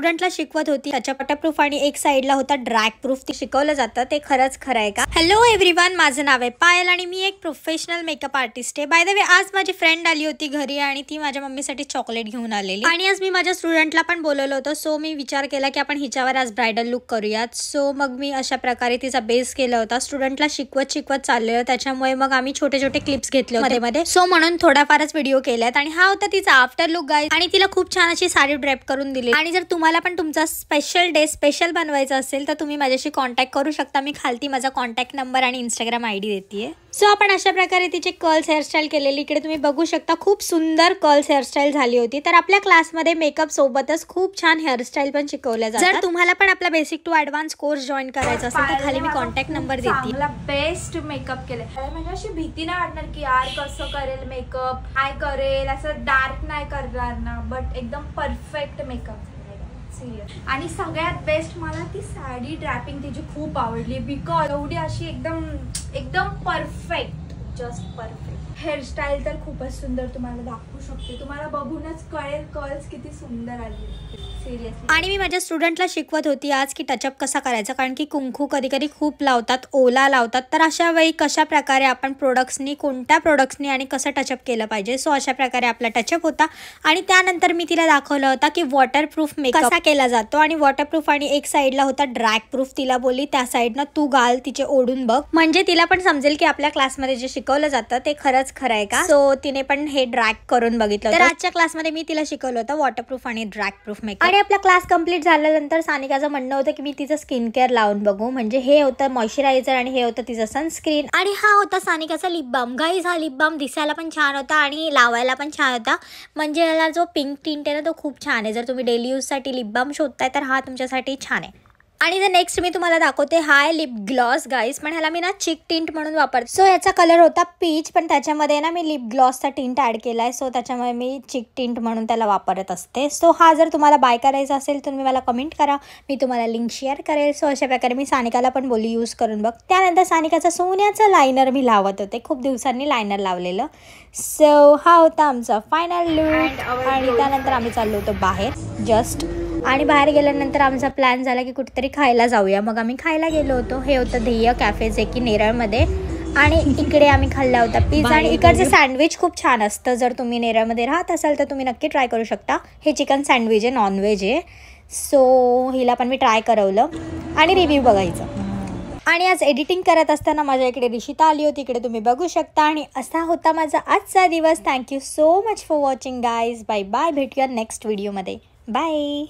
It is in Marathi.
स्टुडंटला शिकवत होती त्याच्या वॉटरप्रूफ आणि एक साइडला होता ड्रॅग प्रूफ. ते शिकवलं जातं ते खरंच खरं आहे का? हॅलो एव्हरीवन, माझं नाव आहे पायल आणि मी एक प्रोफेशनल मेकअप आर्टिस्ट आहे. बाय द वे आज माझी फ्रेंड आली होती घरी आणि ती माझ्या मम्मीसाठी चॉकलेट घेऊन आलेली आणि आज मी माझ्या स्टुडंटला पण बोलवलं होतं. सो मी विचार केला की आपण हिच्यावर आज ब्रायडल लुक करूयात. सो मग मी अशा प्रकारे तिचा बेस केला होता. स्टुडंटला शिकवत चाललेलं, त्याच्यामुळे मग आम्ही छोटे छोटे क्लिप्स घेतले होते मध्ये. सो म्हणून थोडाफारच व्हिडिओ केल्यात आणि हा होता तिचा आफ्टर लुक गाईज. आणि तिला खूप छान अशी साडी ड्रेप करून दिली. आणि जर तुम्हाला पण तुमचा स्पेशल डे स्पेशल बनवायचा असेल तर तुम्ही माझ्याशी कॉन्टॅक्ट करू शकता. मी खालती माझा कॉन्टॅक्ट नंबर आणि इंस्टाग्राम आयडी देते. सो आपण अशा प्रकारे तिचे कर्ल्स हेअरस्टाईल केलेली इकडे तुम्ही बघू शकता. खूप सुंदर कर्ल्स हेअरस्टाईल झाली होती. तर आपल्या क्लासमध्ये मेकअप सोबतच खूप छान हेअरस्टाईल पण शिकवल्या जातात. जर तुम्हाला पण आपला basic to advance course join करायचा असेल तर खाली मी कॉन्टॅक्ट नंबर देते. मला बेस्ट मेकअप केले म्हणजे अशी भीती नाही वाटणार की यार कसं करेल मेकअप, काय करेल, असं डार्क नाही करणार ना, बट एकदम परफेक्ट मेकअप. आणि सगळ्यात बेस्ट मला ती साडी ड्रॅपिंग तिची खूप आवडली बिकॉज एवढी अशी एकदम परफेक्ट, जस्ट परफेक्ट. हेअरस्टाईल तर खूपच सुंदर तुम्हाला दाखवू शकते. तुम्हाला बघूनच कळेल कर्ल्स किती सुंदर आली सिरियसली. आणि मी माझ्या स्टुडंटला शिकवत होती आज की टचअप कसा करायचा, कारण की कुंकू कधी कधी खूप लावतात, ओला लावतात. तर अशा वेळी कशा प्रकारे आपण प्रोडक्ट्सनी, कोणत्या प्रोडक्ट्सनी आणि कसं टचअप केलं पाहिजे. सो अशा प्रकारे आपला टचअप होता. आणि त्यानंतर मी तिला दाखवलं होता की वॉटरप्रूफ मेकअप कसा केला जातो. आणि वॉटरप्रूफ आणि एक साईडला होता ड्रॅग प्रूफ. तिला बोलली त्या साईडनं तू घाल, तिचे ओढून बघ, म्हणजे तिला पण समजेल की आपल्या क्लासमध्ये जे शिकवलं जातं ते खरंच खरं आहे का. सो तिने पण हे ड्रॅग करून बघितलं. तर आजच्या क्लासमध्ये मी तिला शिकवलं होतं वॉटरप्रूफ आणि ड्रॅग प्रूफ मेकअप. आणि आपला क्लास कंप्लीट झाल्यानंतर सानिकाचं म्हणणं होतं की मी तिचं स्किन केअर लावून बघू. म्हणजे हे होतं मॉइश्चरायझर आणि हे होतं तिचं सनस्क्रीन आणि हा होता सानिकाचा लिप बाम. गाईज हा लिप बाम दिसायला पण छान होता आणि लावायला पण छान होता. म्हणजे याला जो पिंक टिंट आहे ना तो खूप छान आहे. जर तुम्ही डेली यूजसाठी लिप बाम शोधताय तर हा तुमच्यासाठी छान आहे. आणि जर नेक्स्ट मी तुम्हाला दाखवते हा आहे लिप ग्लॉस गाईज. पण ह्याला मी ना चिक टिंट म्हणून वापरते. सो याचा कलर होता पीच, पण त्याच्यामध्ये ना मी लिप ग्लॉसचा टिंट ॲड केला आहे. सो त्याच्यामुळे मी चिक टिंट म्हणून त्याला वापरत असते. सो हा जर तुम्हाला बाय करायचा असेल तर तुम्ही मला कमेंट करा, मी तुम्हाला लिंक शेअर करेल. सो अशा प्रकारे मी सानिकाला पण बोलली यूज करून बघ. त्यानंतर सानिकाचा सोन्याचं लायनर मी लावत होते, खूप दिवसांनी लायनर लावलेलं. सो हा होता आमचा फायनल लुक. आणि त्यानंतर आम्ही चाललो होतो बाहेर जस्ट. आणि बाहेर गेल्यानंतर आमचा प्लॅन झाला की कुठेतरी खायला जाऊया. मग आम्ही खायला गेलो होतो. हे होतं ध्येय कॅफे जे की नेरळमध्ये. आणि इकडे आम्ही खाल्ला होता पिझ्झा. आणि इकडचं सँडविच खूप छान असतं. जर तुम्ही नेरळमध्ये राहत असाल तर तुम्ही नक्की ट्राय करू शकता. हे चिकन सँडविच आहे, नॉनव्हेज आहे. सो हिला पण मी ट्राय करवलं आणि रिव्ह्यू बघायचं. आणि आज एडिटिंग करत असताना माझ्या इकडे रिशिता आली होती, इकडे तुम्ही बघू शकता. आणि असा होता माझा आजचा दिवस. Thank you so much for watching guys. Bye bye. भेटूया नेक्स्ट व्हिडिओमध्ये. बाय.